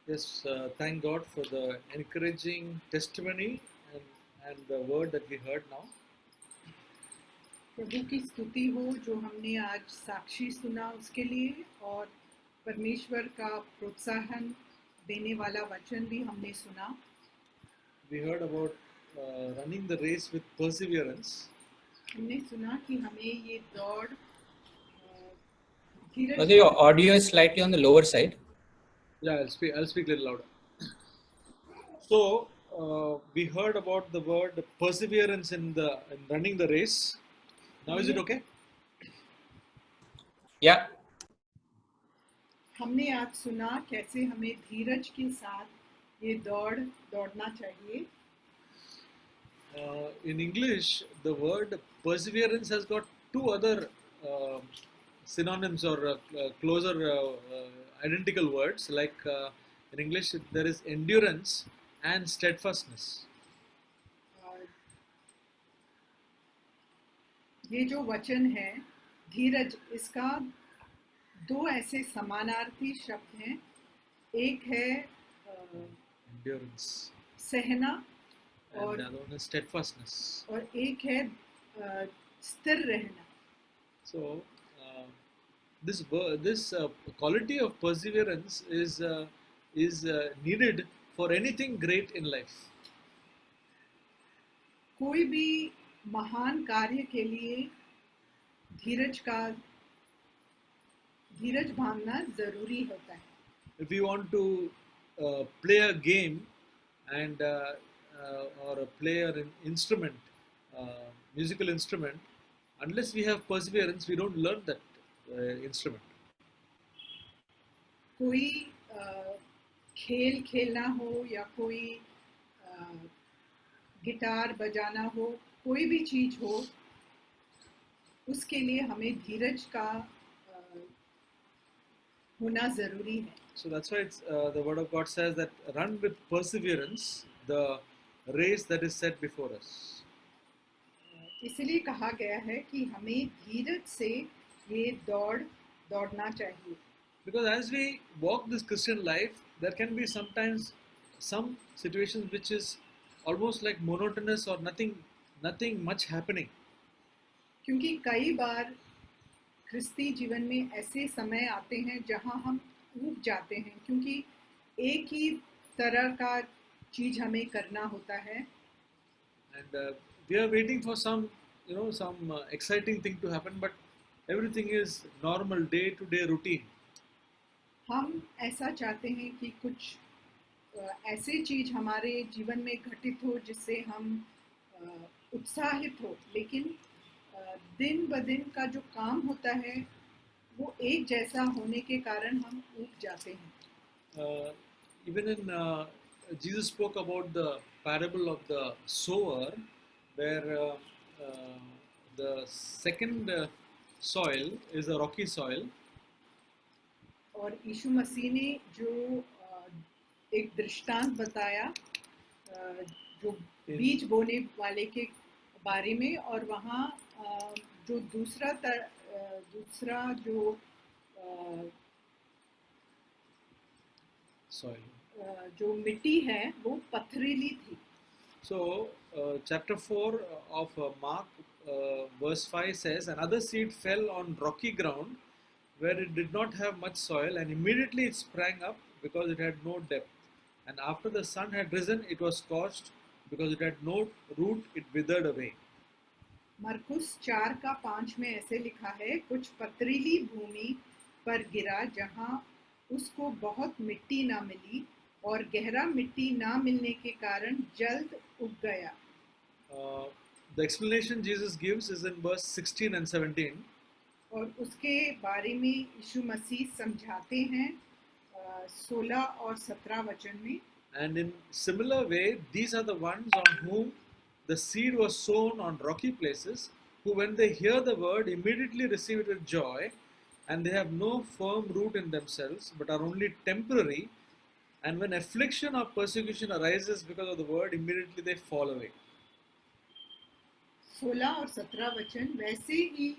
Yes, thank God for the encouraging testimony and the word that we heard now. प्रभु की स्तुति हो जो हमने आज साक्षी सुना उसके लिए, और परमेश्वर का प्रोत्साहन देने वाला वचन भी हमने सुना. We heard about running the race with perseverance. हमने सुना कि हमें ये दौड़ धीरज. Brother, your audio is slightly on the lower side. Yeah, I'll speak a little louder. So we heard about the word perseverance in running the race. Now is it okay? Yeah. हमने आज सुना कैसे हमें धीरज के साथ ये दौड़ना चाहिए. In English, the word perseverance has got two other synonyms or closer identical words. Like in English, there is endurance and steadfastness. ये जो वचन है धीरज, इसका दो ऐसे समानार्थी शब्द हैं. एक है Endurance. सहना, And the other one is steadfastness. और एक है स्थिर रहना. So this quality of perseverance is needed for anything great in life. कोई भी महान कार्य के लिए धीरज भावना जरूरी होता है. If you want to play a game and or play an instrument, musical instrument, unless we have perseverance, we don't learn that instrument. कोई खेल खेलना हो या कोई गिटार बजाना हो, कोई भी चीज हो, उसके लिए हमें धीरज का होना जरूरी है. So that's why the word of God says that run with perseverance the race that is set before us. इसलिए कहा गया है कि हमें धीरज से ये दौड़ना चाहिए. Because as we walk this Christian life, there can be sometimes some situations which is almost like monotonous or nothing much happening. क्योंकि कई बार ख्रिस्ती जीवन में ऐसे समय आते हैं जहां हम ऊब जाते हैं, क्योंकि एक ही तरह का चीज हमें करना होता है. And we are waiting for some exciting thing to happen, but everything is normal day-to-day routine. हम ऐसा चाहते हैं कि कुछ ऐसी चीज हमारे जीवन में घटित हो जिससे हम उत्साहित हो, लेकिन दिन ब दिन का जो काम होता है वो एक जैसा होने के कारण हम ऊब जाते हैं. Even in Jesus spoke about the parable of the sower, where the second soil is a rocky soil. और यीशु मसीह ने जो एक दृष्टांत बताया जो बीज बोने वाले के बारे में, और वहाँ जो दूसरा जो Soil. जो मिट्टी है वो पथरीली थी. So chapter 4 of Mark verse 5 says, another seed fell on rocky ground where it did not have much soil, and immediately it sprang up because it had no depth. And after the sun had risen, it was scorched because it had no root, it withered away. मरकुस 4:5 में ऐसे लिखा है, कुछ पथरीली भूमि पर गिरा जहाँ उसको बहुत मिट्टी ना मिली, और गहरा मिट्टी ना मिलने के कारण जल्द उग गया. The explanation Jesus gives is in verse 16 and 17. और उसके बारे में यीशु मसीह समझाते हैं 16 और 17 वचन में. And in similar way, these are the ones on whom the seed was sown on rocky places, who when they hear the word immediately receive it with joy, and they have no firm root in themselves, but are only temporary, and when affliction or persecution arises because of the word, immediately they fall away. 16 और 17 वचन वैसे ही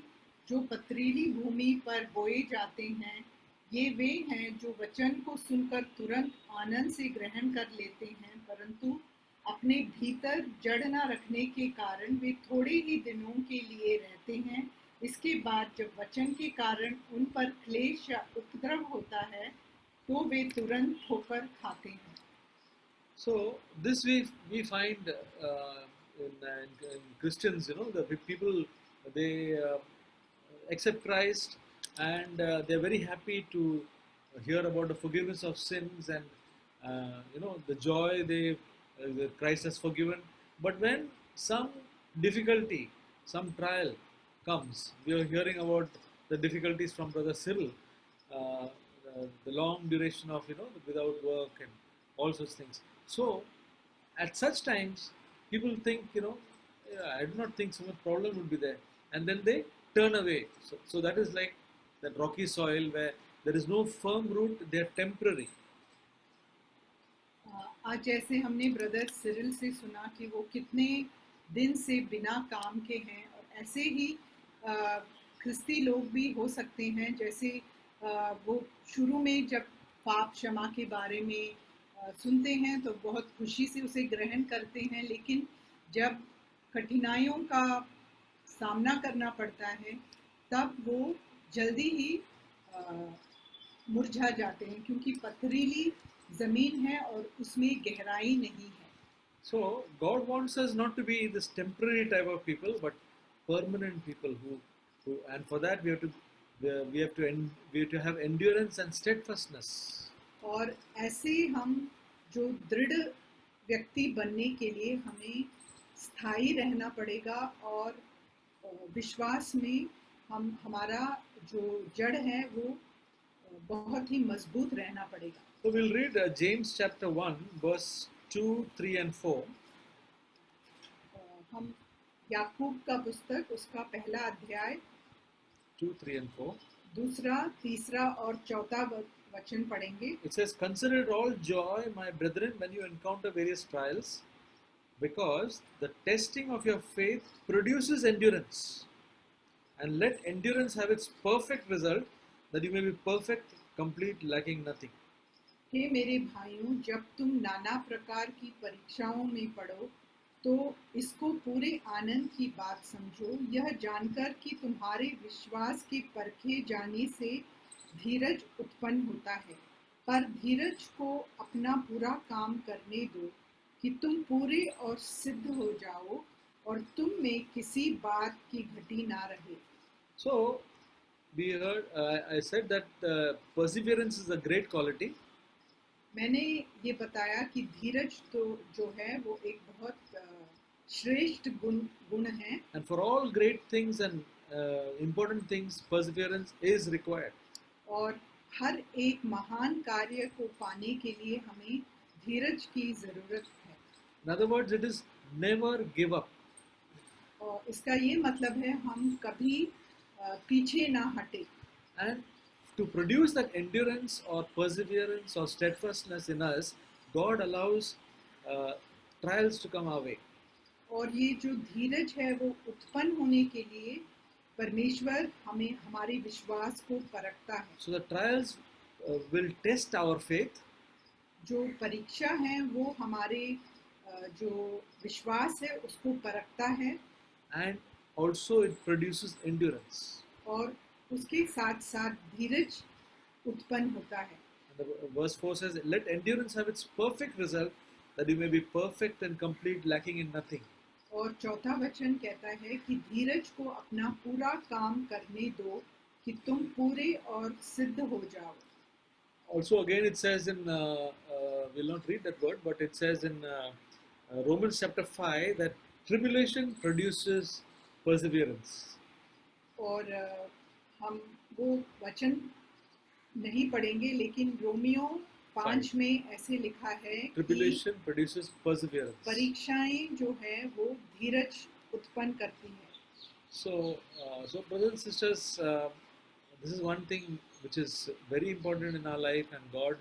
जो पथरीली भूमि पर बोए जाते हैं, ये वे हैं जो वचन को सुनकर तुरंत आनंद से ग्रहण कर लेते हैं, परंतु अपने भीतर जड़ न रखने के कारण वे थोड़े ही दिनों के लिए रहते हैं। इसके बाद जब वचन के कारण उन पर क्लेश या उपद्रव होता है तो वे तुरंत ठोकर खाते हैं। So this we find in Christians, you know, the people, they accept Christ, and they're very happy to hear about the forgiveness of sins, and you know, the joy that Christ has forgiven. But when some difficulty, some trial comes, we are hearing about the difficulties from Brother Cyril, the long duration of, you know, without work and all such things. So at such times, people think, you know, "Yeah, I do not think so much problem would be there," and then they turn away. So that is like that rocky soil where there is no firm root; they are temporary. आज जैसे हमने brother Cyril से सुना कि वो कितने दिन से बिना काम के हैं, और ऐसे ही ख्रिस्ती लोग भी हो सकते हैं। जैसे वो शुरू में जब पाप क्षमा के बारे में सुनते हैं तो बहुत खुशी से उसे ग्रहण करते हैं, लेकिन जब कठिनाइयों का सामना करना पड़ता है तब वो जल्दी ही मुरझा जाते हैं, क्योंकि पथरीली ज़मीन है और उसमें गहराई नहीं है। So God wants us not to be this temporary type of people, but permanent people who and for that we have to have endurance and steadfastness. और ऐसे हम जो दृढ़ व्यक्ति बनने के लिए हमें स्थायी रहना पड़ेगा, और विश्वास में हमारा जो जड़ है वो बहुत ही मजबूत रहना पड़ेगा। So we'll read James chapter 1 verse 2, 3 and 4. हम याकूब का पुस्तक उसका पहला अध्याय 2, 3 and 4. दूसरा, तीसरा और चौथा वचन पढ़ेंगे। It says, "Consider it all joy, my brethren, when you encounter various trials, because the testing of your faith produces endurance. And let endurance have its perfect result, that you may be perfect, complete, lacking nothing." हे मेरे भाइयों, जब तुम नाना प्रकार की परीक्षाओं में पड़ो तो इसको पूरे आनंद की बात समझो, यह जानकर कि तुम्हारे विश्वास के परखे जाने से धीरज उत्पन्न होता है। पर धीरज को अपना पूरा काम करने दो, कि तुम पूरे और सिद्ध हो जाओ और तुम में किसी बात की घटी ना रहे। So we heard, I said that perseverance is a great quality. मैंने ये बताया कि धीरज तो जो है वो एक बहुत श्रेष्ठ गुण है, And for all great things and important things, perseverance is required. और हर एक महान कार्य को पाने के लिए हमें धीरज की जरूरत है। In other words, it is never give up. और इसका ये मतलब है हम कभी पीछे ना हटे। And to produce that endurance or perseverance or steadfastness in us, God allows trials to come our way. और ये जो धीरज है वो उत्पन्न होने के लिए परमेश्वर हमें हमारे विश्वास को परखता है। So the trials will test our faith. जो परीक्षा है वो हमारे जो विश्वास है उसको परखता है, And also it produces endurance. और उसके साथ साथ धीरज उत्पन्न होता है। And the verse 4 says, "Let endurance have its perfect result, that you may be perfect and complete, lacking in nothing." और चौथा वचन कहता है कि धीरज को अपना पूरा काम करने दो, कि तुम पूरे और सिद्ध हो जाओ। Also again it says in, we'll not read that word, but it says in Romans chapter 5 that tribulation produces perseverance. और हम वो वचन नहीं पढ़ेंगे, लेकिन रोमियो 5 में ऐसे लिखा है कि Tribulation produces perseverance. परीक्षाएं जो है वो धीरज उत्पन्न करती है। So brothers and sisters, this is one thing which is very important in our life, and God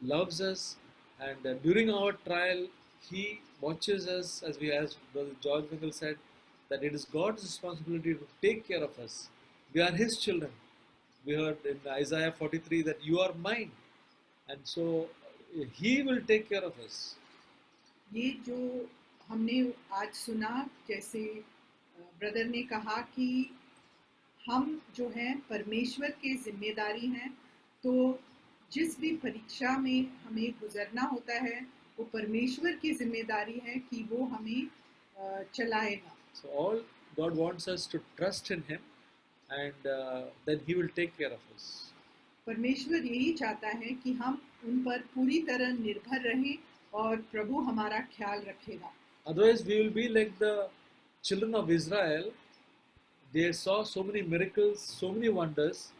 loves us, and during our trial He watches us, as Brother George Wingle said, that it is God's responsibility to take care of us. We are His children. we heard in Isaiah 43 that you are mine, and so He will take care of us. ये जो हमने आज सुना, जैसे brother ने कहा कि हम जो हैं परमेश्वर के जिम्मेदारी हैं, तो जिस भी परीक्षा में हमें गुजरना होता है वो परमेश्वर की जिम्मेदारी है कि वो हमें चलाएगा. So all God wants us to trust in Him, and then He will take care of us. परमेश्वर यही चाहता है कि हम उन पर पूरी तरह निर्भर रहें और प्रभु हमारा ख्याल रखेगा. Otherwise, we will be like the children of Israel. They saw so many miracles, so many wonders,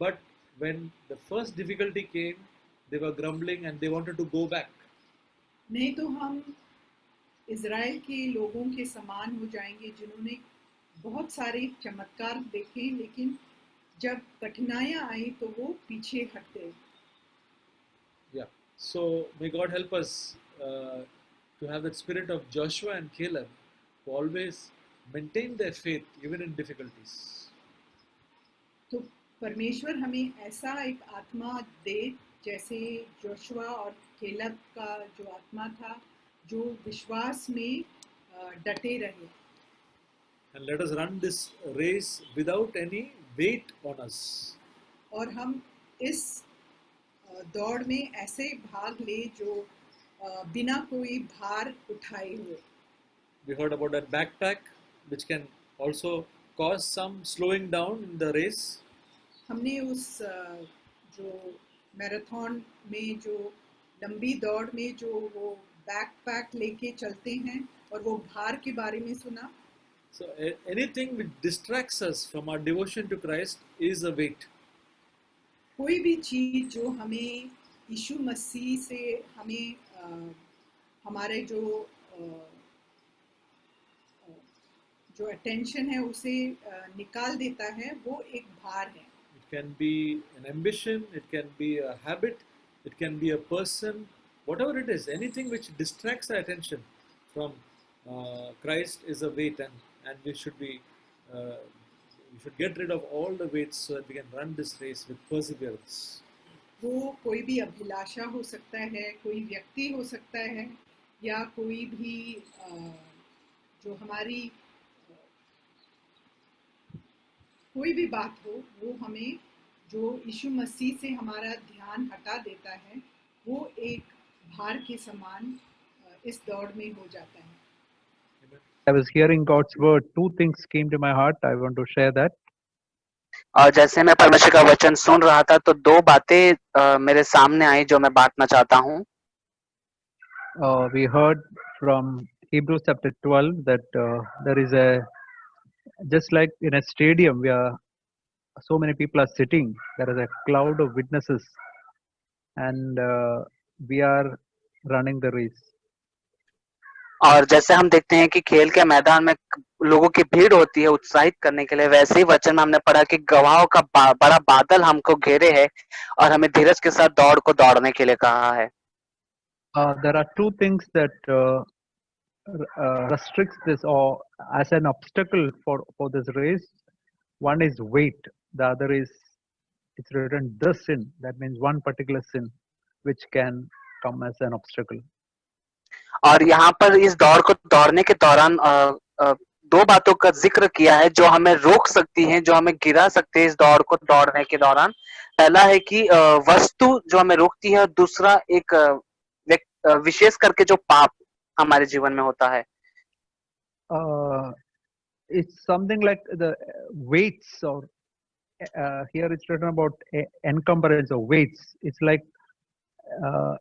but when the first difficulty came, they were grumbling and they wanted to go back. नहीं तो हम Israel के लोगों के समान हो जाएंगे जिन्होंने बहुत सारे चमत्कार देखे, लेकिन जब कठिनाइयां आई तो वो पीछे हट गए. Yeah. So may God help us to have that spirit of Joshua and Caleb, who always maintain their faith even in difficulties. तो परमेश्वर हमें ऐसा एक आत्मा दे जैसे जोशुआ और केलब का जो आत्मा था, जो विश्वास में डटे रहे. And let us run this race without any weight on us. और हम इस दौड़ में ऐसे भाग ले जो बिना कोई भार उठाए हुए. We heard about that backpack, which can also cause some slowing down in the race. हमने उस जो मैराथन में, जो लंबी दौड़ में जो वो बैकपैक लेके चलते हैं और वो भार के बारे में सुना. So anything which distracts us from our devotion to Christ is a weight. कोई भी चीज जो हमें यीशु मसीह से हमें हमारे जो अटेंशन है उसे निकाल देता है, वो एक भार है. It can be an ambition, it can be a habit, it can be a person, whatever it is, anything which distracts our attention from Christ is a weight, and we should get rid of all the weights so that we can run this race with perseverance. वो कोई भी अभिलाषा हो सकता है, कोई व्यक्ति हो सकता है, या कोई भी जो हमारी कोई भी बात हो, वो हमें जो यीशु मसीह से हमारा ध्यान हटा देता है, वो एक भार के समान इस दौड़ में हो जाता है. I was hearing God's word. Two things came to my heart. I want to share that. और जैसे मैं परमेश्वर का वचन सुन रहा था तो दो बातें मेरे सामने आई जो मैं बांटना चाहता हूँ. We heard from Hebrews chapter 12 that there is just like in a stadium where so many people are sitting, there is a cloud of witnesses, and we are running the race. और जैसे हम देखते हैं कि खेल के मैदान में लोगों की भीड़ होती है उत्साहित करने के लिए, वैसे ही वचन में हमने पढ़ा कि गवाहों का बड़ा बादल हमको घेरे है और हमें धीरज के साथ दौड़ को दौड़ने के लिए कहा है. There are two things that restricts this or as an obstacle for this race. One is weight. The other is, it's written, the sin. That means one particular sin which can come as an obstacle. और यहाँ पर इस दौड़ को दौड़ने के दौरान दो बातों का जिक्र किया है जो हमें रोक सकती हैं, जो हमें गिरा सकते हैं इस दौड़ को दौड़ने के दौरान. पहला है कि वस्तु जो हमें रोकती है, और दूसरा एक विशेष करके जो पाप हमारे जीवन में होता है. It's something like the weights, or here it's written about encumbrance of weights. It's like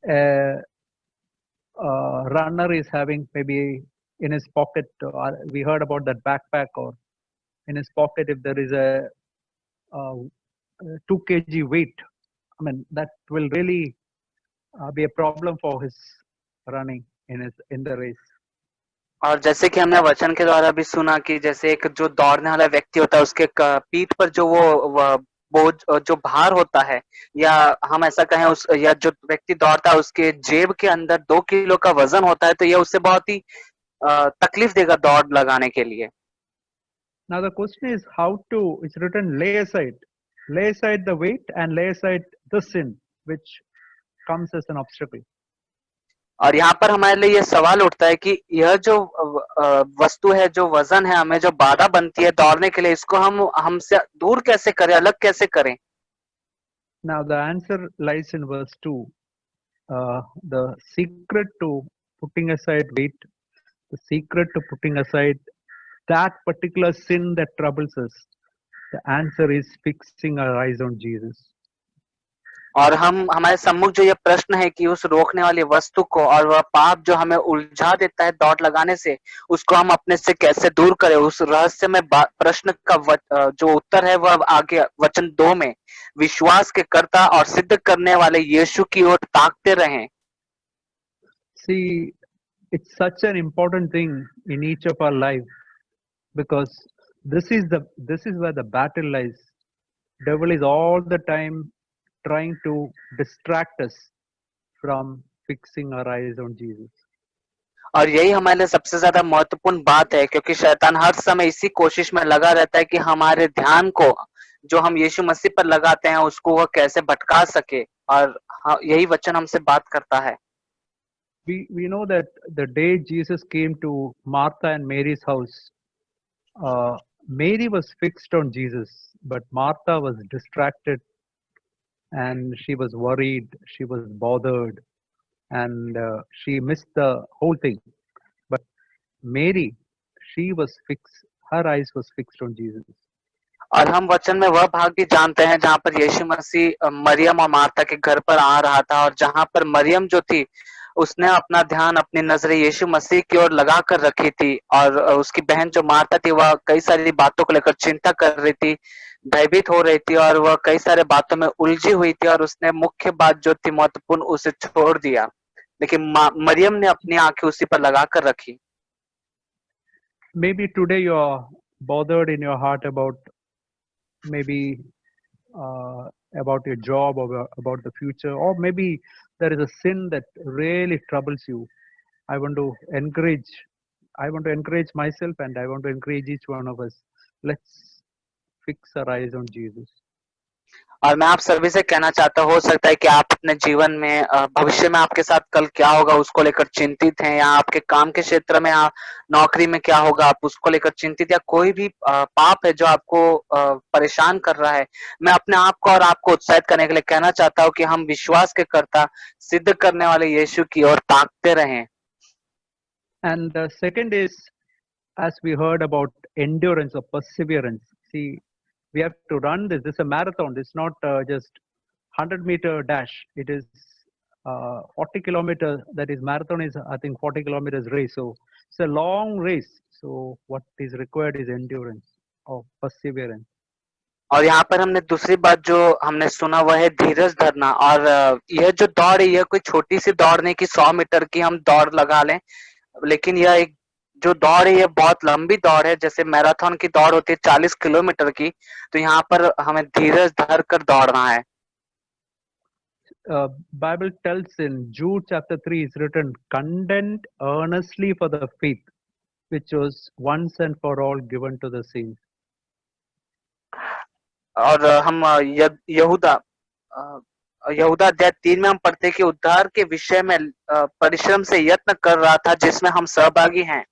a runner is having maybe in his pocket, we heard about that backpack, or in his pocket if there is a 2 kg weight, I mean that will really be a problem for his running in the race. और जैसे कि हमने वचन के द्वारा भी सुना कि जैसे एक जो दौड़ने वाला व्यक्ति होता है उसके पीठ पर जो वो बोझ जो भार होता है, या हम ऐसा कहें या जो व्यक्ति दौड़ता है उसके जेब के अंदर 2 किलो का वजन होता है, तो यह उससे बहुत ही तकलीफ देगा दौड़ लगाने के लिए. Now the question is how to, it's written lay aside. lay aside the weight and lay aside the sin which comes as an obstacle. और यहाँ पर हमारे लिए ये सवाल उठता है कि यह जो वस्तु है, जो वजन है, हमें जो बाधा बनती है दौड़ने के लिए, इसको हम हमसे दूर कैसे करें, अलग कैसे करें? Now the answer lies in verse 2. The secret to putting aside weight, the secret to putting aside that particular sin that troubles us, the answer is fixing our eyes on Jesus. और हमारे सम्मुख जो ये प्रश्न है कि उस रोकने वाली वस्तु को और वह पाप जो हमें उलझा देता है दौड़ लगाने से, उसको हम अपने से कैसे दूर करें, उस रहस्यमय प्रश्न का जो उत्तर है वह आगे वचन 2 में विश्वास के कर्ता और सिद्ध करने वाले यीशु की ओर ताकते रहें। See, it's such an important thing in each of our life, because this is where the battle lies. Devil is all the time trying to distract us from fixing our eyes on Jesus. और यही हमारे लिए सबसे ज्यादा महत्वपूर्ण बात है, क्योंकि शैतान हर समय इसी कोशिश में लगा रहता है कि हमारे ध्यान को जो हम यीशु मसीह पर लगाते हैं उसको वह कैसे भटका सके, और यही वचन हमसे बात करता है। We know that the day Jesus came to Martha and Mary's house, Mary was fixed on Jesus, but Martha was distracted and she was worried, she was bothered, and she missed the whole thing. But Mary, she was fixed, her eyes was fixed on Jesus. और हम वचन में वह भाग भी जानते हैं जहाँ पर यीशु मसीह मरियम और मार्था के घर पर आ रहा था, और जहाँ पर मरियम जो थी उसने अपना ध्यान, अपनी नजरें यीशु मसीह की ओर लगा कर रखी थी, और उसकी बहन जो मार्था थी वह कई सारी बातों को लेकर चिंता कर रही थी, भयभीत हो रही थी, और वह कई सारे बातों में उलझी हुई थी, और उसने मुख्य बात जो थी महत्वपूर्ण उसे छोड़ दिया, लेकिन मरियम ने अपनी आंखें उसी पर लगा कर रखी। Maybe today you are bothered in your heart about maybe about your job or about the future, or maybe there is a sin that really troubles you. I want to encourage myself, and I want to encourage each one of us. Let's fix our eyes on Jesus. और मैं आप सभी से कहना चाहता हूँ, हो सकता है कि आप अपने जीवन में भविष्य में आपके साथ कल क्या होगा उसको लेकर चिंतित हैं, या आपके काम के क्षेत्र में नौकरी में क्या होगा आप उसको लेकर चिंतित, या कोई भी पाप है जो आपको परेशान कर रहा है। मैं अपने आप को और आपको उत्साहित करने के लिए कहना चाहता हूँ कि हम विश्वास के कर्ता, सिद्ध करने वाले यीशु की ओर ताकते रहें। And the second is, as we heard about endurance or perseverance. See, we have to run this. This is a marathon. It's not just 100-meter dash. It is 40 kilometers. That is, marathon is, I think, 40 kilometers race. So it's a long race. So what is required is endurance or perseverance. और यहाँ पर हमने दूसरी बात जो हमने सुना वह है धीरज धरना। और यह जो दौड़ है यह कोई छोटी सी दौड़ नहीं कि 100 मीटर की हम दौड़ लगा लें, लेकिन यह एक जो दौड़ है यह बहुत लंबी दौड़ है। जैसे मैराथन की दौड़ होती है 40 किलोमीटर की, तो यहाँ पर हमें धीरज धर कर दौड़ना है। Bible tells in Jude chapter 3 is written, contend earnestly for the faith which was once and for all given to the saints. और हम यहूदा अध्याय 3 में हम पढ़ते हैं कि उद्धार के विषय में परिश्रम से यत्न कर रहा था जिसमें हम सहभागी हैं।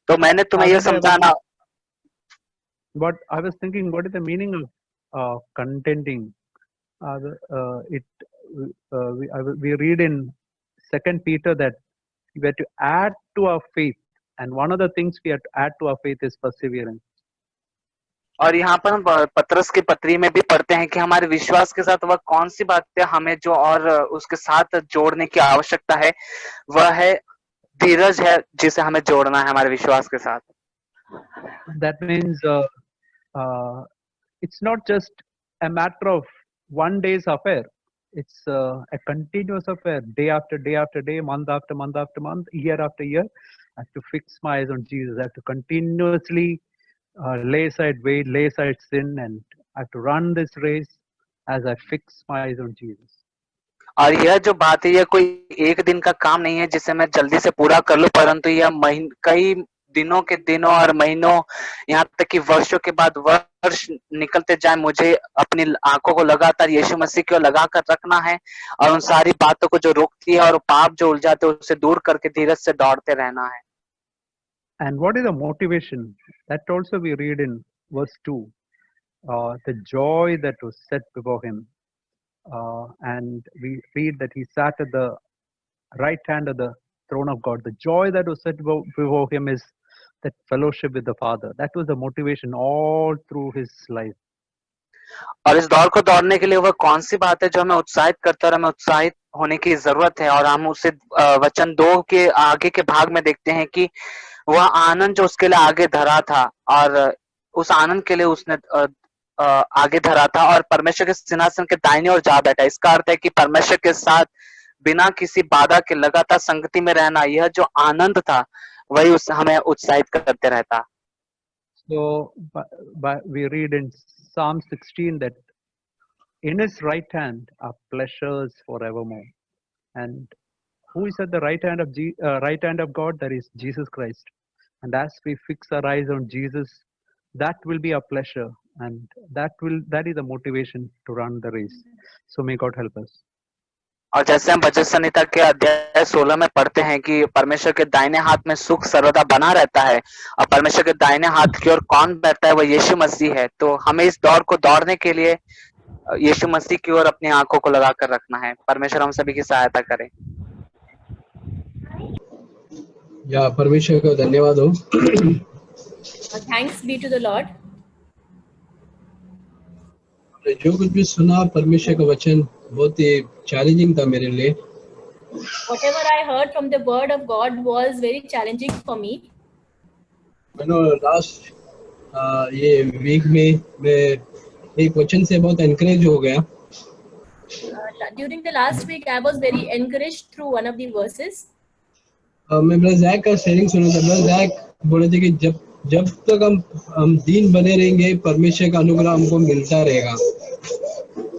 तो मैंने तुम्हें यह समझाना। But I was thinking, what is the meaning of contending? We read in 2 Peter that we have to add to our faith, and one of the things we have to add to our faith is perseverance. और यहाँ पर हम पत्रस की पत्री में भी पढ़ते हैं कि हमारे विश्वास के साथ वह कौन सी बातें हमें जो और उसके साथ जोड़ने की आवश्यकता है, वह है धीरज है जिसे हमें जोड़ना है हमारे विश्वास के साथ। That means it's not just a matter of one day's affair. It's a continuous affair, day after day after day, month after month after month, year after year. I have to fix my eyes on Jesus. I have to continuously lay aside weight, lay aside sin, and I have to run this race as I fix my eyes on Jesus. और यह जो बात है यह कोई एक दिन का काम नहीं है जिसे मैं जल्दी से पूरा कर लूं, परंतु यह कई दिनों के दिनों और महीनों, यहाँ तक कि वर्षों के बाद वर्ष संघर्ष निकलते जाए, मुझे अपनी आंखों को लगातार यीशु मसीह की ओर लगा कर रखना है और उन सारी बातों को जो रोकती है और पाप जो उलझाते हैं उसे दूर करके धीरज से दौड़ते रहना है। And what is the motivation? That also we read in verse 2. The joy that was set before him. And we read that he sat at the right hand of the throne of God. The joy that was set before him is that fellowship with the Father. That was the motivation all through his life. और इस दौड़ को दौड़ने के लिए वह कौन सी बात है जो हमें उत्साहित करता है और हमें उत्साहित होने की जरूरत है। और हम उसे वचन 2 के आगे के भाग में देखते हैं कि वह आनंद जो उसके लिए आगे धरा था और उस आनंद के लिए उसने आगे धरा था और परमेश्वर के सिंहासन के दाहिने ओर जा बैठा। इसका अर्थ है कि परमेश्वर के साथ बिना किसी बाधा के लगातार संगति में रहना, यह जो आनंद था वही हमें उत्साहित करते रहता। So we read in Psalm 16 that in his right hand are pleasures forevermore. And who is at the right hand of God? That is Jesus Christ. And as we fix our eyes on Jesus, that will be our pleasure, and that is the motivation to run the race. So may God help us. और जैसे हम भजन संहिता के अध्याय 16 में पढ़ते हैं कि परमेश्वर के दाहिने हाथ में सुख सर्वदा बना रहता है और परमेश्वर के दाहिने हाथ की ओर कौन बैठता है? वह यीशु मसीह है। तो हमें इस दौड़ को दौड़ने के लिए यीशु मसीह की ओर अपनी आंखों को लगा कर रखना है। परमेश्वर हम सभी की सहायता करे। या परमेश्वर को धन्यवाद हो। Thanks be to the Lord. जो कुछ भी सुना परमेश्वर का वचन बहुत ही चैलेंजिंग था मेरे लिए। Whatever I heard from the word of God was very challenging for me. Last ये वीक में मैं एक वचन से बहुत एनकरेज हो गया। During the last week, I was very encouraged through one of the verses. मैं ब्रदर जैक का शेयरिंग सुना था। ब्रदर जैक बोले थे कि जब तक हम दीन बने रहेंगे परमेश्वर का अनुग्रह हमको मिलता रहेगा।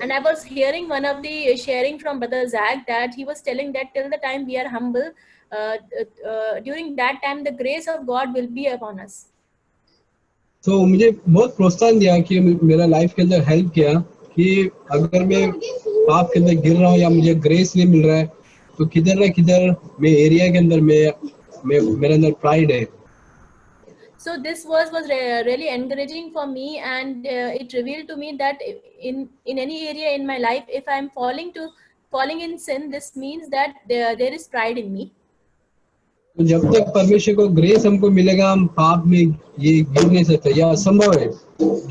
And I was hearing one of the sharing from Brother Zach that he was telling that till the time we are humble, during that time the grace of God will be upon us. तो मुझे बहुत प्रोत्साहन दिया कि मेरा life के अंदर help किया कि अगर मैं पाप के अंदर गिर रहा हूँ या मुझे ग्रेस नहीं मिल रहा है तो किधर ना किधर मैं एरिया के अंदर मेरे अंदर प्राइड है। So this was really encouraging for me, and it revealed to me that in any area in my life, if I am falling in sin, this means that there is pride in me. जब तक परमेश्वर को grace हमको मिलेगा हम पाप में ये गिर नहीं सकते, यह असंभव है।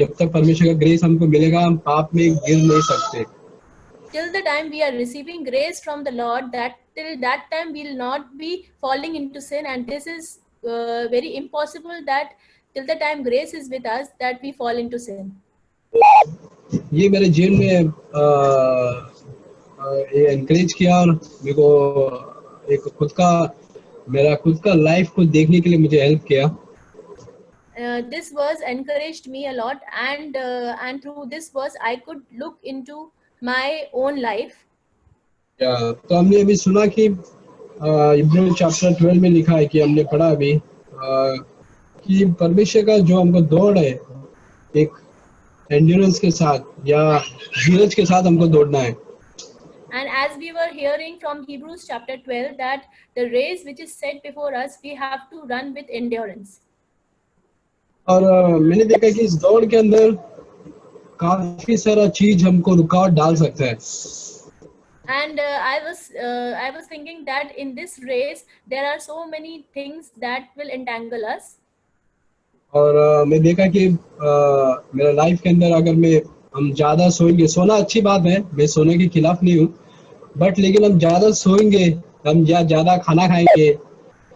जब तक परमेश्वर का ग्रेस हमको मिलेगा हम पाप में गिर नहीं सकते। Till the time we are receiving grace from the Lord, till that time we will not be falling into sin, and this is very impossible that till the time grace is with us that we fall into sin. ये मेरे जीवन में encourage किया और मेरे को एक मेरा खुद का लाइफ को देखने के लिए मुझे हेल्प किया। This verse encouraged me a lot, and through this verse I could look into my own life. तो हमने अभी सुना कि इब्राहिम चैप्टर 12 में लिखा है कि हमने पढ़ा अभी कि परमेश्वर का जो हमको दौड़ है एक एंड्योरेंस के साथ या धीरज के साथ हमको दौड़ना है। And as we were hearing from Hebrews chapter 12 that the race which is set before us we have to run with endurance. और मैंने देखा कि इस दौड़ के अंदर काफी सारा चीज हमको रुकावट डाल सकता है। And I was thinking that in this race there are so many things that will entangle us. और मैं देखा कि मेरा लाइफ के अंदर अगर हम ज्यादा सोएंगे, सोना अच्छी बात है, मैं सोने के खिलाफ नहीं हूँ, बट लेकिन हम ज्यादा सोएंगे, हम ज्यादा खाना खाएंगे,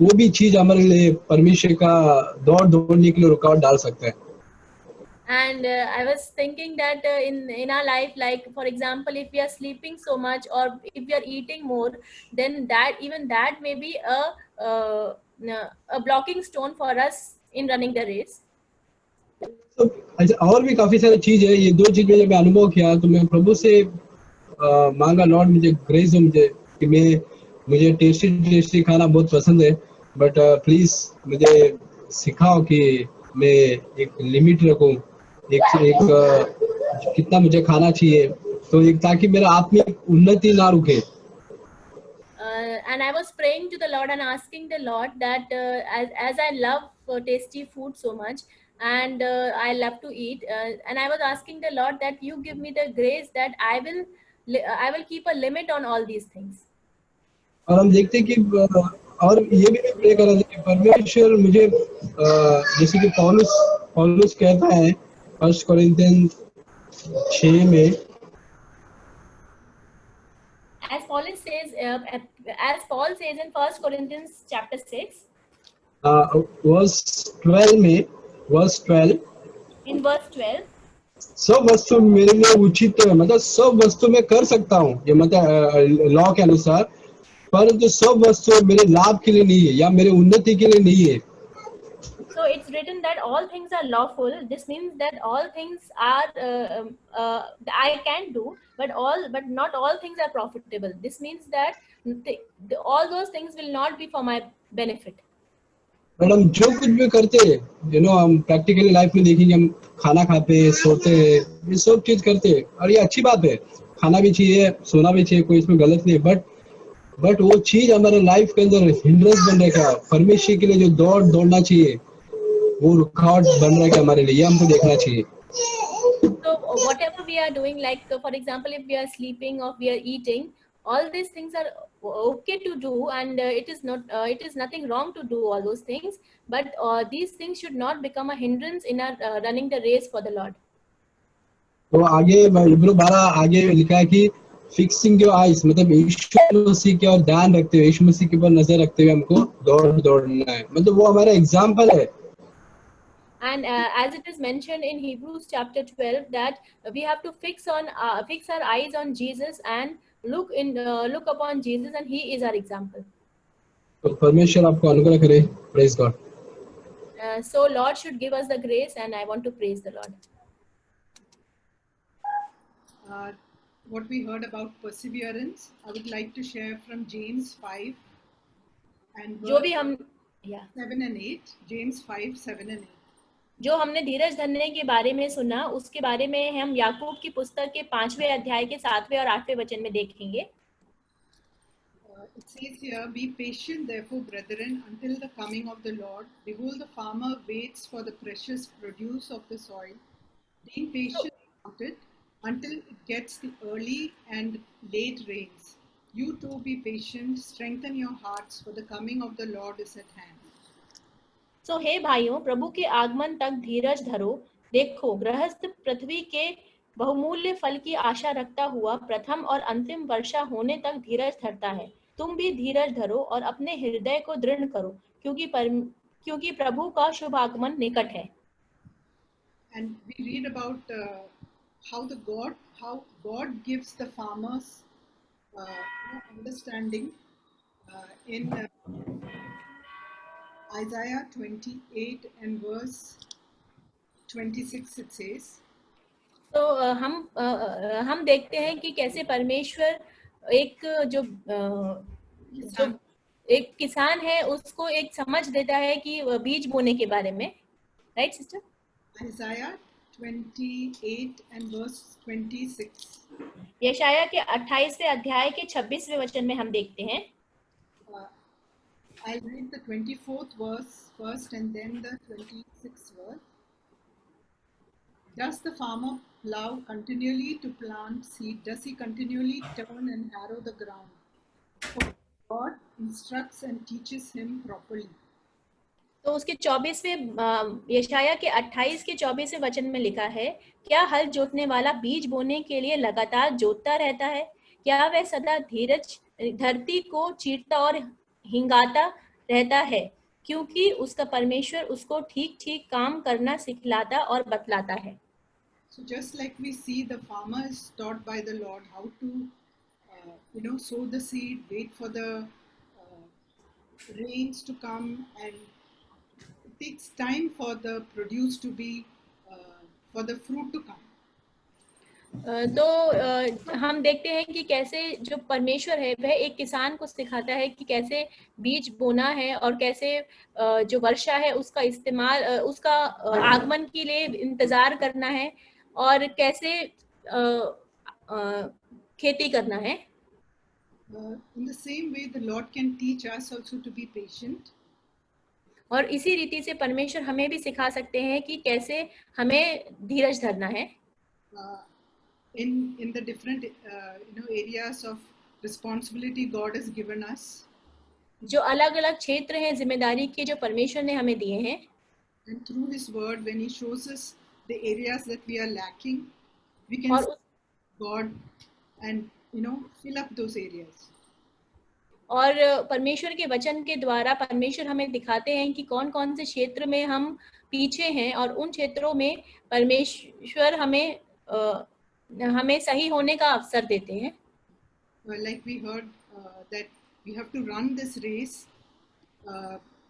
वो भी चीज हमारे लिए परमेश्वर का दौड़ने के लिए रुकावट डाल सकता है। And I was thinking that in our life, like for example, if we are sleeping so much or if we are eating more, then that may be a blocking stone for us in running the race. तो और भी काफी सारी चीज है। ये दो चीज में जब मैं अनुभव किया तो मैं प्रभु से मांगा, लॉर्ड मुझे ग्रेस दो, मुझे टेस्टी खाना बहुत पसंद है, बट प्लीज मुझे सिखाओ कि मैं एक लिमिट रखूं, कितना मुझे खाना चाहिए, तो एक ताकि मेरा आत्मिक उन्नति ना रुके। And I was praying to the Lord and asking the Lord that as I love tasty food so much, and I love to eat, and I was asking the Lord that you give me the grace that I will keep a limit on all these things. और हम देखते हैं कि और ये भी मैं pray कर रहा था कि परमेश्वर मुझे जैसे कि पौलुस कहता है 1 कोरिन्थियन 6 में, As Paul says in 1 Corinthians chapter 6, verse 12, in verse 12, सब वस्तु मेरे लिए उचित है, मतलब सब वस्तु मैं कर सकता हूँ, ये मतलब लॉ के अनुसार, परंतु सब वस्तु मेरे लाभ के लिए नहीं है या मेरे उन्नति के लिए नहीं है। so it's written that all things are lawful. This means that all things are I can do, but not all things are profitable. This means that all those things will not be for my benefit. Madam जो कुछ भी करते हैं, हम practically life में देखेंगे, हम खाना खाते हैं, सोते हैं, ये सब चीज करते हैं, और ये अच्छी बात है, खाना भी चाहिए, सोना भी चाहिए, कोई इसमें गलत नहीं है, बट वो चीज हमारे लाइफ के अंदर हिंड्रेंस बन रहा है क्या? परमेश्वर के लिए जो दौड़ना चाहिए वो रुकावट बन रहा है क्या हमारे लिए? ये हमको देखना चाहिए। So whatever we are doing, like for example, if we are sleeping or we are eating, all these things are okay to do, and it is nothing wrong to do all those things, but these things should not become a hindrance in our running the race for the Lord. तो आगे इब्रू 12 आगे लिखा है कि fixing your eyes, मतलब यीशु मसीह के और ध्यान रखते हुए, यीशु मसीह के ऊपर नजर रखते हुए हमको दौड़ना है, मतलब वो हमारा एग्जाम्पल है। And as it is mentioned in Hebrews chapter 12 that we have to fix our eyes on Jesus and look upon Jesus, and he is our example. तो परमेश्वर आपको अनुग्रह करे। Praise God. So Lord should give us the grace, and I want to praise the Lord. What we heard about perseverance, I would like to share from James 5 and जो भी हम 7 and 8. James 5, 7 and 8. जो हमने धीरज धरने के बारे में सुना, उसके बारे में हम याकूब की पुस्तक के 5वें अध्याय के 7वें और 8वें वचन में देखेंगे। It says here, be patient therefore, brethren, until the coming of the Lord. Behold, the farmer waits for the precious produce of the soil, being patient about it until it gets the early and late rains. You too be patient, strengthen your hearts, for the coming of the Lord is at hand. सो हे भाइयों, प्रभु के आगमन तक धीरज धरो। देखो, गृहस्थ पृथ्वी के बहुमूल्य फल की आशा रखता हुआ प्रथम और अंतिम वर्षा होने तक धीरज धरता है। तुम भी धीरज धरो और अपने हृदय को दृढ़ करो, क्योंकि प्रभु का शुभ आगमन निकट है। And we read about how God gives the farmers understanding in Isaiah 28 and verse 26 it says. तो हम देखते हैं कि कैसे परमेश्वर जो एक किसान है उसको एक समझ देता है कि बीज बोने के बारे में, right sister? Isaiah 28 and verse 26. यशाया के 28वें अध्याय के 26वें वचन में हम देखते हैं। I'll read the 24th verse first and then the 26th verse. Does the farmer plow continually to plant seed? Does he continually turn and harrow the ground? For God instructs and teaches him properly. तो उसके 24वें यशाया के 28 के 24वें वचन में लिखा है, क्या हल जोतने वाला बीज बोने के लिए लगातार जोतता रहता है? क्या वह सदा धीरज धरती को चीरता और हिंगाता रहता है? क्योंकि उसका परमेश्वर उसको ठीक ठीक काम करना सिखलाता और बतलाता है। So just like we see, the farmer is taught by the Lord how to sow the seed, wait for the rains to come, and it takes time for the produce to be for the fruit to come. तो हम देखते हैं कि कैसे जो परमेश्वर है वह एक किसान को सिखाता है कि कैसे बीज बोना है और कैसे जो वर्षा है उसका इस्तेमाल उसका आगमन के लिए इंतजार करना है और कैसे खेती करना है. In the same way, the Lord can teach us also to be patient. और इसी रीति से परमेश्वर हमें भी सिखा सकते हैं कि कैसे हमें धीरज धरना है. In the different areas of responsibility God has given us. जो अलग अलग क्षेत्र हैं जिम्मेदारी के जो परमेश्वर ने हमें दिए हैं. And through His Word, when He shows us the areas that we are lacking, we can see God and fill up those areas. और परमेश्वर के वचन के द्वारा परमेश्वर हमें दिखाते हैं कि कौन कौन से क्षेत्र में हम पीछे हैं और उन क्षेत्रों में परमेश्वर हमें सही होने का अवसर देते हैं. Like we heard that we have to run this race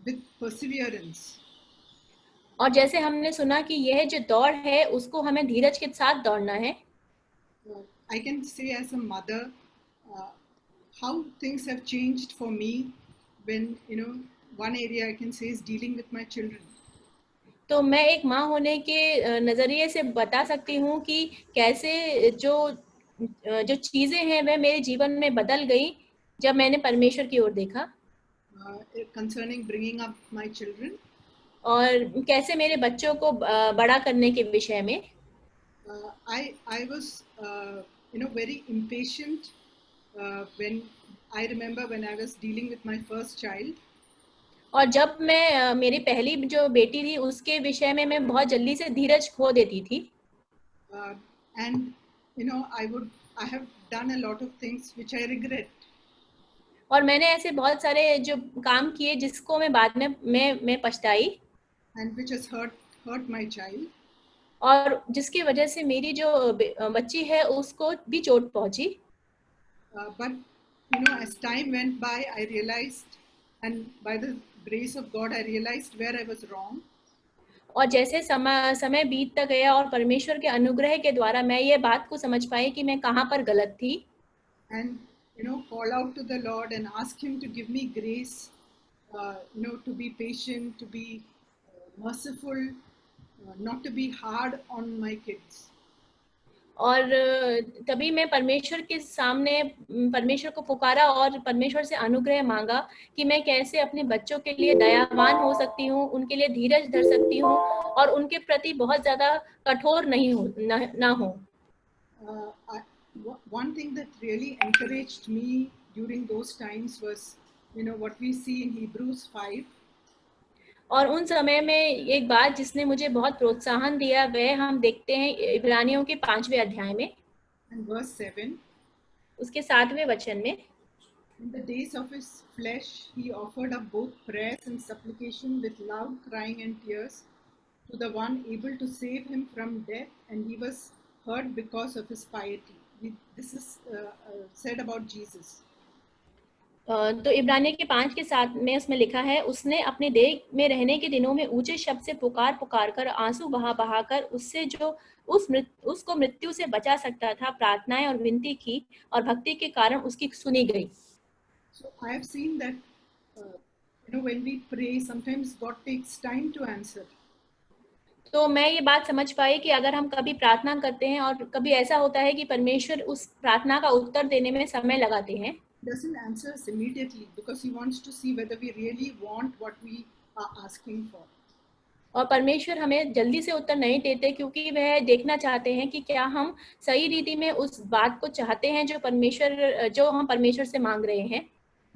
with perseverance. और जैसे हमने सुना कि यह जो दौड़ है उसको हमें धीरज के साथ दौड़ना है. I can say as a mother how things have changed for me when one area I can say is dealing with my children. तो मैं एक माँ होने के नजरिए से बता सकती हूँ कि कैसे जो चीजें हैं वह मेरे जीवन में बदल गई जब मैंने परमेश्वर की ओर देखा. Concerning bringing up my children. और कैसे मेरे बच्चों को बड़ा करने के विषय में. I was very impatient when I remember when I was dealing with my first child. और जब मैं मेरी पहली जो बेटी थी उसके विषय में मैं बहुत जल्दी से धीरज खो देती थी. And I have done a lot of things which I regret. और मैंने ऐसे बहुत सारे जो काम किए जिसको मैं बाद में मैं पछताई. And which has hurt my child. और जिसकी वजह से मेरी जो बच्ची है उसको भी चोट पहुंची. But as time went by, I realized, and by the grace of God, I realized where I was wrong. और जैसे समय बीतता गया और परमेश्वर के अनुग्रह के द्वारा मैं ये बात को समझ पाई कि मैं कहाँ पर गलत थी. And call out to the Lord and ask Him to give me grace, to be patient, to be merciful, not to be hard on my kids. और तभी मैं परमेश्वर के सामने परमेश्वर को पुकारा और परमेश्वर से अनुग्रह मांगा कि मैं कैसे अपने बच्चों के लिए दयावान हो सकती हूँ, उनके लिए धीरज धर सकती हूँ और उनके प्रति बहुत ज्यादा कठोर ना हो. One thing that really encouraged me during those times was what we see in Hebrews 5. और उन समय में एक बात जिसने मुझे बहुत प्रोत्साहन दिया वह हम देखते हैं इब्रानियों के 5वें अध्याय में. And verse 7. उसके 7वें वचन में. In the days of his flesh, he offered up both prayers and supplication with loud crying and tears to the one able to save him from death, and he was heard because of his piety. This is said about Jesus. तो इब्रानियों के 5 के 7 में उसमें लिखा है, उसने अपने देह में रहने के दिनों में ऊंचे शब्द से पुकार कर आंसू बहा कर उससे जो उसको मृत्यु से बचा सकता था प्रार्थनाएं और विनती की और भक्ति के कारण उसकी सुनी गई. So I have seen that when we pray, sometimes God takes time to answer. तो मैं ये बात समझ पाई कि अगर हम कभी प्रार्थना करते हैं और कभी ऐसा होता है कि परमेश्वर उस प्रार्थना का उत्तर देने में समय लगाते हैं. Doesn't answer us immediately because He wants to see whether we really want what we are asking for. और परमेश्वर हमें जल्दी से उत्तर नहीं देते क्योंकि वह देखना चाहते हैं कि क्या हम सही रीति में उस बात को चाहते हैं जो हम परमेश्वर से मांग रहे हैं.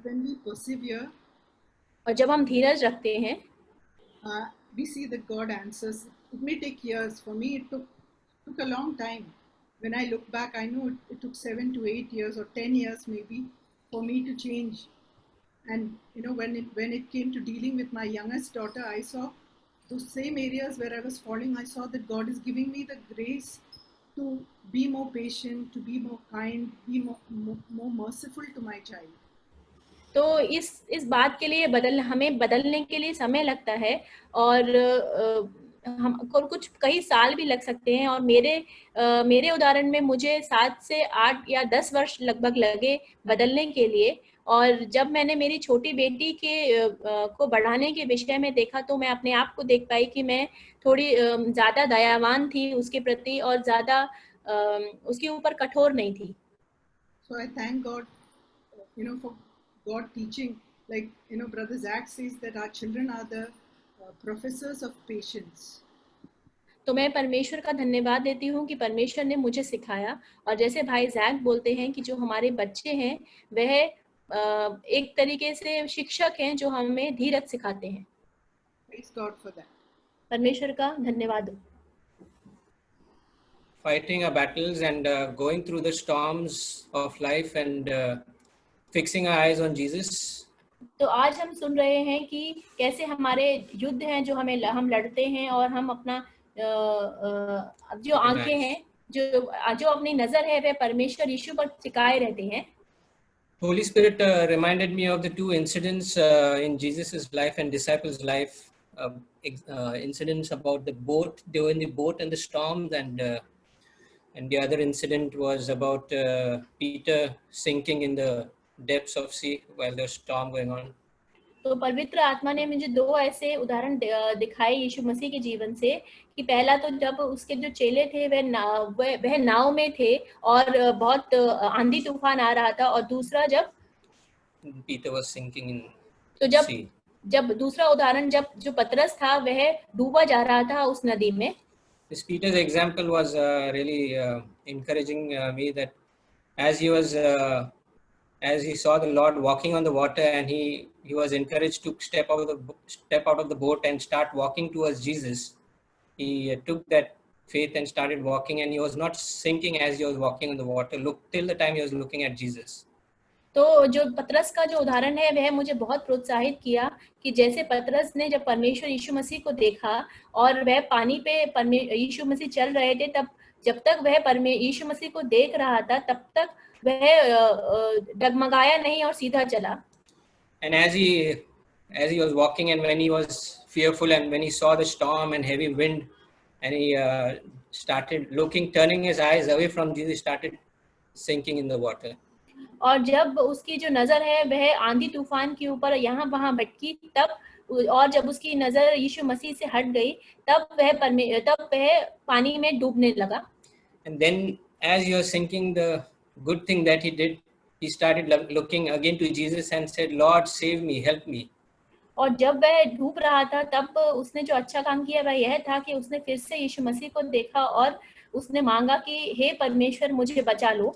When we persevere, और जब हम धीरज रखते हैं, we see that God answers. It may take years. For me, it took a long time. When I look back, I know it took 7 to 8 years or 10 years maybe for me to change. And when it came to dealing with my youngest daughter, I saw those same areas where I was falling. I saw that God is giving me the grace to be more patient, to be more kind, be more merciful to my child. तो इस बात के लिए हमें बदलने के लिए समय लगता है और हमको कुछ कई साल भी लग सकते हैं, और मेरे उदाहरण में मुझे 7 से 8 या 10 वर्ष लगभग लगे बदलने के लिए। और जब मैंने मेरी छोटी बेटी को बढ़ाने के विषय में देखा, तो मैं अपने आप को देख पाई कि मैं थोड़ी ज़्यादा दयावान थी उसके प्रति, और ज़्यादा उसके ऊपर कठोर नहीं थी। So I thank God, for God teaching. Like, Brother Zach says that our children are the professors of patience. तो मैं परमेश्वर का धन्यवाद देती हूँ कि परमेश्वर ने मुझे सिखाया, और जैसे भाई जैक बोलते हैं कि जो हमारे बच्चे हैं वह एक तरीके से शिक्षक हैं जो हमें धीरज सिखाते हैं। Praise God for that. परमेश्वर का धन्यवाद। Fighting our battles and going through the storms of life and fixing our eyes on Jesus. तो आज हम सुन रहे हैं कि कैसे हमारे युद्ध हैं जो हम लड़ते हैं, और हम अपना जो आंखें हैं, जो अपनी नजर है वह परमेश्वर यीशु पर टिकाए रहते हैं। Holy Spirit reminded me of the two incidents in Jesus's life and disciples' life. Incidents about the boat, they were in the boat and the storms, and the other incident was about Peter sinking in the depths of sea while there's storm going on. तो पवित्र आत्मा ने मुझे दो ऐसे उदाहरण दिखाए यीशु मसीह के जीवन से, कि पहला तो जब उसके जो चेले थे वह नाव में थे और बहुत आंधी तूफान आ रहा था, और दूसरा जब Peter was sinking in तो sea. जब दूसरा उदाहरण जब जो पतरस था वह डूबा जा रहा था उस नदी में। This Peter's example was really encouraging me, that as he saw the Lord walking on the water, and he was encouraged to step out of the boat and start walking towards Jesus. He took that faith and started walking, and he was not sinking as he was walking on the water. Look, till the time he was looking at Jesus. तो जो पतरस का जो उदाहरण है वह मुझे बहुत प्रोत्साहित किया कि जैसे पतरस ने जब परमेश्वर यीशु मसीह को देखा और वह पानी पे यीशु मसीह चल रहे थे, तब जब तक वह यीशु मसीह को देख रहा था तब तक वह डगमगाया नहीं और सीधा चला। And as he was walking, and when he was fearful, and when he saw the storm and heavy wind, and he started turning his eyes away from Jesus, started sinking in the water. और जब उसकी जो नजर है वह आंधी तूफान के ऊपर यहाँ वहाँ भटकी, तब और जब उसकी नजर यीशु मसीह से हट गई, तब वह पानी में डूबने लगा। And then as he was sinking, the good thing that he did, he started looking again to Jesus and said, Lord, save me, help me. और जब वह डूब रहा था तब उसने जो अच्छा काम किया वह यह था कि उसने फिर से यीशु मसीह को देखा और उसने मांगा कि हे परमेश्वर मुझे बचा लो।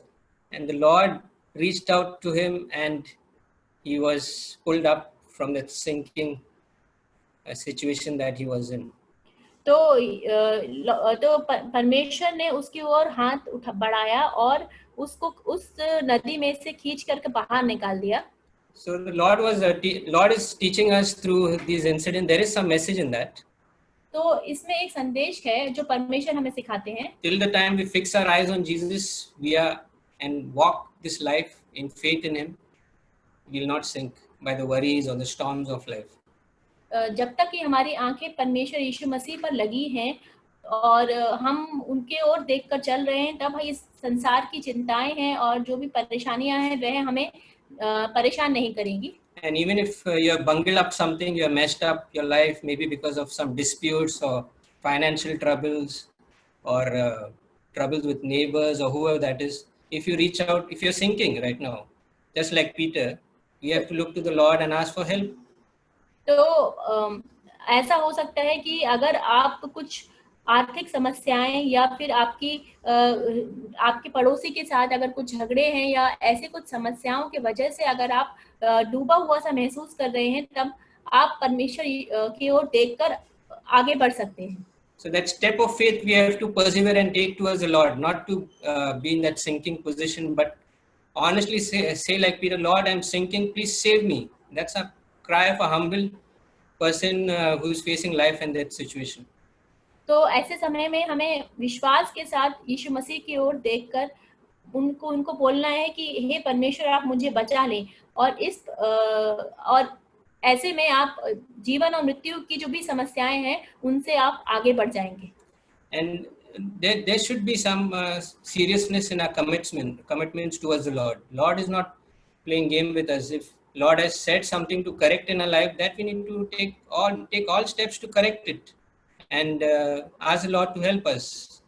And the Lord reached out to him, and he was pulled up from that sinking situation that he was in. तो परमेश्वर ने उसकी ओर हाथ बढ़ाया और उसको उस नदी में से खींच करके बाहर निकाल दिया। So the Lord is teaching us through these incidents. There is some message in that. तो इसमें एक संदेश है जो परमेश्वर हमें सिखाते हैं। Till the time we fix our eyes on Jesus, and walk this life in faith in Him, we will not sink by the worries or the storms of life. जब तक कि हमारी आंखें परमेश्वर यीशु मसीह पर लगी हैं और हम उनके ओर देखकर चल रहे हैं, तब इस संसार की चिंताएं हैं और जो भी परेशानियां हैं वह हमें परेशान नहीं करेंगी। And even if you have bungled up something, you have messed up your life, maybe because of some disputes or financial troubles or troubles with neighbors or whoever that is, if you reach out, if you're sinking right now, just like Peter, you have to look to the Lord and ask for help. तो ऐसा हो सकता है कि अगर आप कुछ आर्थिक समस्याएं या फिर आपके पड़ोसी के साथ अगर कुछ झगड़े हैं या ऐसे कुछ समस्याओं के वजह से अगर आप डूबा हुआ सा महसूस कर रहे हैं, तब आप परमेश्वर की ओर देखकर आगे बढ़ सकते हैं। So that step of faith we have to persevere and take towards the Lord, not to be in that sinking position, but honestly say like Peter, Lord, I'm sinking, please save me. That's a cry of a humble person who is facing life and that situation. तो ऐसे समय में हमें विश्वास के साथ यीशु मसीह की ओर देखकर उनको बोलना है कि हे परमेश्वर आप मुझे बचा लें, और ऐसे में आप जीवन और मृत्यु की जो भी समस्याएं हैं उनसे आप आगे बढ़ जाएंगे. And there should be some seriousness in our commitments towards the Lord. Lord is not playing game with us. If Lord has said something to correct in our life, that we need to take all steps to correct it, and ask the Lord to help us,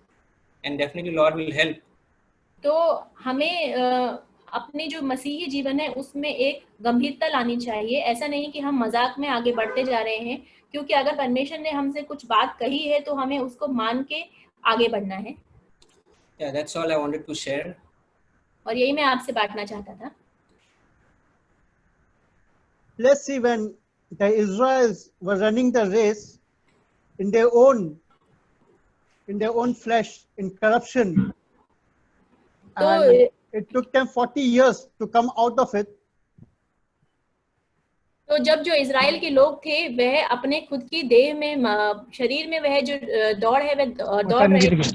and definitely Lord will help. तो हमें अपने जो मसीही जीवन है उसमें एक गंभीरता लानी चाहिए. ऐसा नहीं कि हम मजाक में आगे बढ़ते जा रहे हैं, क्योंकि अगर परमेश्वर ने हमसे कुछ बात कही है तो हमें उसको मान के आगे बढ़ना है. Yeah, that's all I wanted to share. और यही मैं आपसे बांटना चाहता था. Let's see, when the Israelites were running the race in their own flesh, in corruption, and it took them 40 years to come out of it. तो जब जो इजराइल के लोग थे वह अपने खुद की देह में शरीर में वह जो दौड़ है वह दौड़ रहे थे.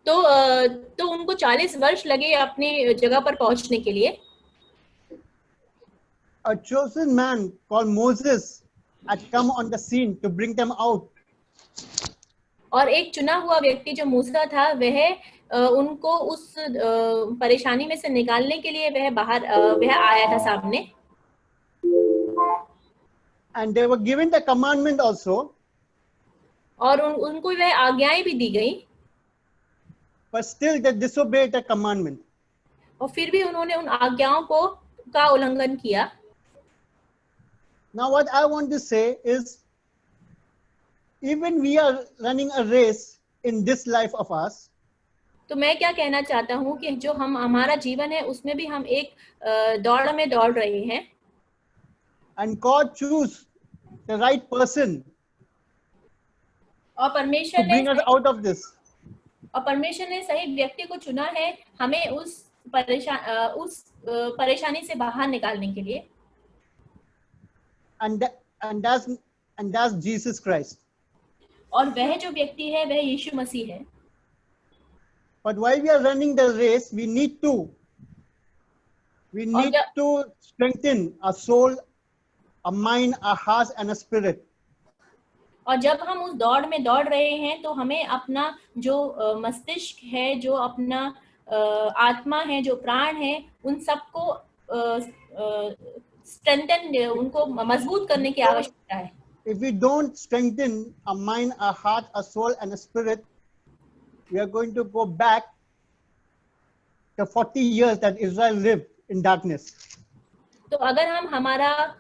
तो उनको 40 वर्ष लगे अपनी जगह पर पहुंचने के लिए. A chosen man called Moses had come on the scene to bring them out. और एक चुना हुआ व्यक्ति जो मूसा था वह उनको उस परेशानी में से निकालने के लिए वह आया था सामने. And they were given the commandment also. और उनको वह आज्ञाएं भी दी गई. But still they disobeyed the commandment. और फिर भी उन्होंने उन आज्ञाओं का उल्लंघन किया. Now what I want to say is, even we are running a race in this life of us. तो मैं क्या कहना चाहता हूँ कि जो हमारा जीवन है उसमें भी हम एक दौड़ में दौड़ रहे हैं. And God choose the right person और परमेश्वर to bring us out of this. और परमेश्वर ने सही व्यक्ति को चुना है हमें उस परेशानी से बाहर निकालने के लिए. And that's Jesus Christ. और वह जो व्यक्ति है वह यीशु मसीह है. But while we are running the race, we need to strengthen our soul, our mind, our hearts, and our spirit. और जब हम उस दौड़ में दौड़ रहे हैं तो हमें अपना जो मस्तिष्क है, जो अपना आत्मा है, जो प्राण है, उन सबको स्ट्रेंथन, उनको मजबूत करने की आवश्यकता है. If we don't strengthen our mind, our heart, our soul, and our spirit, we are going to go back the 40 years that Israel lived in darkness. तो अगर हम हमारा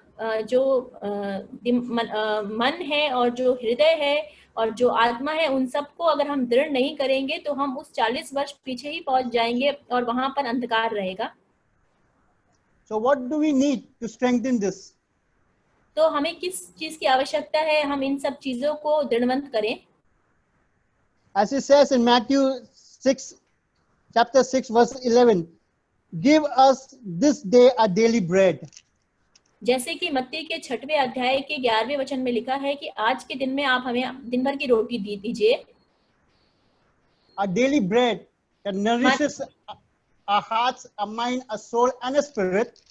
जो मन है और जो हृदय है और जो आत्मा है उन सबको अगर हम दृढ़ नहीं करेंगे तो हम उस 40 वर्ष पीछे ही पहुंच जाएंगे और वहां पर अंधकार रहेगा. So what do we need to strengthen this? तो हमें किस चीज की आवश्यकता है हम इन सब चीजों को दृढ़वंत करें. As it says in Matthew 6, chapter 6, verse 11, give us this day our daily bread. जैसे कि मत्ती के 6वें अध्याय के 11वें वचन में लिखा है कि आज के दिन में आप हमें दिन भर की रोटी दीजिए. Our daily bread that nourishes our hearts, our mind, our soul, and our spirit.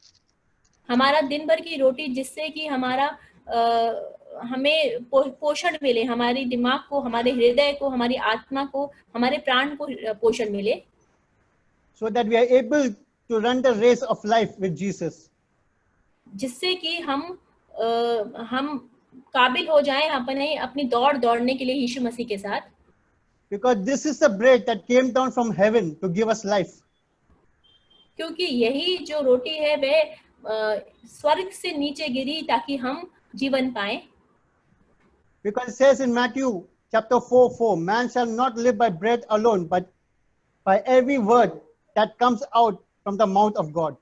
हमारा दिन भर की रोटी जिससे कि हमारा हमें पोषण मिले, हमारे दिमाग को, हमारे हृदय को, हमारी आत्मा को, हमारे प्राण को पोषण मिले. So that we are able to run the race of life with Jesus. जिससे कि हम काबिल हो जाएं अपनी दौड़ने के लिए यीशु मसीह के साथ. Because this is the bread that came down from heaven to give us life. क्योंकि यही जो रोटी है वह स्वर्ग से नीचे गिरी ताकि हम जीवन पाएं. Because it says in Matthew chapter 4, man shall not live by bread alone, but by every word that comes out from the mouth of God.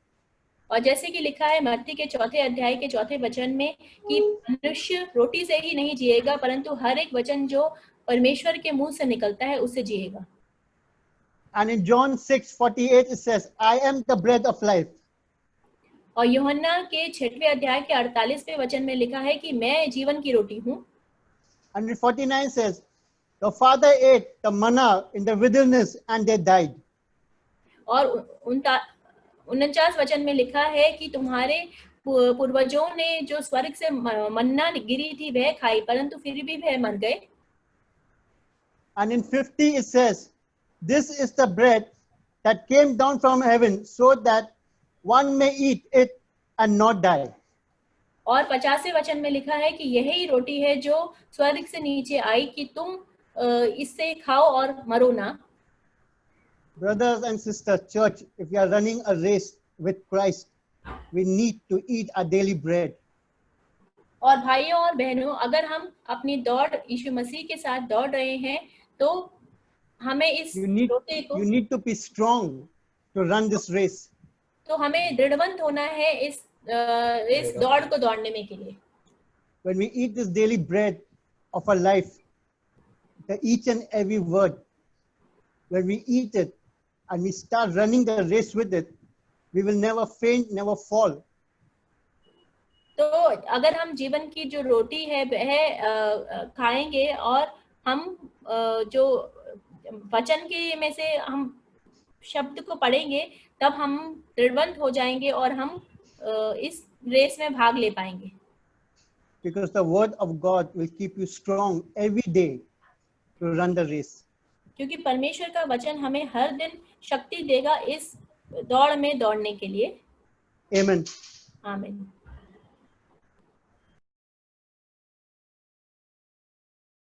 और जैसे कि लिखा है मत्ती के 4 अध्याय के 4 वचन में कि मनुष्य रोटी से ही नहीं जिएगा परंतु हर एक वचन जो परमेश्वर के मुंह से निकलता है उससे जिएगा. And in John 6:48 it says, I am the bread of life. और यूहन्ना के 6वें अध्याय के 48वें वचन में लिखा है कि मैं जीवन की रोटी हूँ. And in 49 says, the father ate the manna in the wilderness and they died. और 49 वचन में लिखा है कि तुम्हारे पूर्वजों ने जो स्वर्ग से मन्ना गिरी थी वह खाई, परंतु फिर भी वह मर गए। And in 50 it says, this is the bread that came down from heaven so that one may eat it and not die. और 50वें वचन में लिखा है कि यही रोटी है जो स्वर्ग से नीचे आई कि तुम इससे खाओ और मरो ना। Brothers and sisters, church, if you are running a race with Christ, we need to eat our daily bread. और भाइयों और बहनों, अगर हम अपनी दौड़ यीशु मसीह के साथ दौड़ रहे हैं तो हमें इस रोटी को, you need to be strong to run this race. तो हमें दृढ़वंत होना है इस दौड़ को दौड़ने में के लिए। When we eat this daily bread of our life, the each and every word, when we eat it and we start running the race with it, we will never faint, never fall. तो अगर हम जीवन की जो रोटी है वह खाएंगे और हम जो वचन के में से हम शब्द को पढ़ेंगे, तब हम दृढ़वंत हो जाएंगे और हम इस रेस में भाग ले पाएंगे। Because the word of God will keep you strong every day to run the race. क्योंकि परमेश्वर का वचन हमें हर दिन शक्ति देगा इस दौड़ में दौड़ने के लिए। Amen. आमीन।